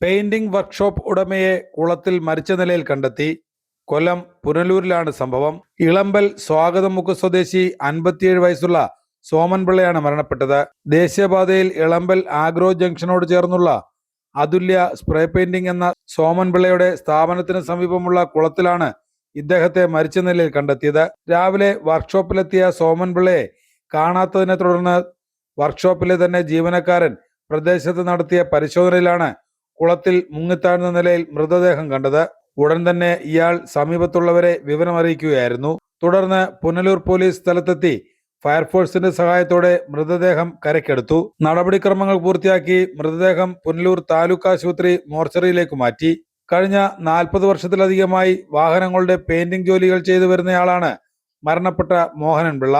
Painting workshop ഉടമയെ കുളത്തിൽ മരിച്ച നിലയിൽ കണ്ടെത്തി. കൊല്ലം പുനലൂരിലാണ് സംഭവം. ഇളമ്പൽ സ്വാഗതമുക്ക് സ്വദേശി 57 വയസ്സുള്ള സോമൻ പിള്ളയാണ് മരണപ്പെട്ടത്. ദേശീയപാതയിൽ ഇളമ്പൽ ആഗ്രോ ജംഗ്ഷനോട് ചേർന്നുള്ള അതുല്യ സ്പ്രേ പെയിന്റിംഗ് എന്ന സോമൻ പിള്ളയുടെ സ്ഥാപനത്തിന് സമീപമുള്ള കുളത്തിലാണ് ഇദ്ദേഹത്തെ മരിച്ച നിലയിൽ കണ്ടെത്തിയത്. രാവിലെ വർക്ക്ഷോപ്പിലെത്തിയ സോമൻ പിള്ളയെ കാണാത്തതിനെ തുടർന്ന് വർക്ക്ഷോപ്പിലെ തന്നെ ജീവനക്കാരൻ പ്രദേശത്ത് നടത്തിയ പരിശോധനയിലാണ് കുളത്തിൽ മുങ്ങിത്താഴ്ന്ന നിലയിൽ മൃതദേഹം കണ്ടത്. ഉടൻ തന്നെ ഇയാൾ സമീപത്തുള്ളവരെ വിവരമറിയിക്കുകയായിരുന്നു. തുടർന്ന് പുനലൂർ പോലീസ് സ്ഥലത്തെത്തി ഫയർഫോഴ്സിന്റെ സഹായത്തോടെ മൃതദേഹം കരയ്ക്കെടുത്തു. നടപടിക്രമങ്ങൾ പൂർത്തിയാക്കി മൃതദേഹം പുനലൂർ താലൂക്ക് ആശുപത്രി മോർച്ചറിയിലേക്ക് മാറ്റി. കഴിഞ്ഞ 40 വർഷത്തിലധികമായി വാഹനങ്ങളുടെ പെയിന്റിംഗ് ജോലികൾ ചെയ്തു വരുന്നയാളാണ് മരണപ്പെട്ട മോഹനൻ പിള്ള.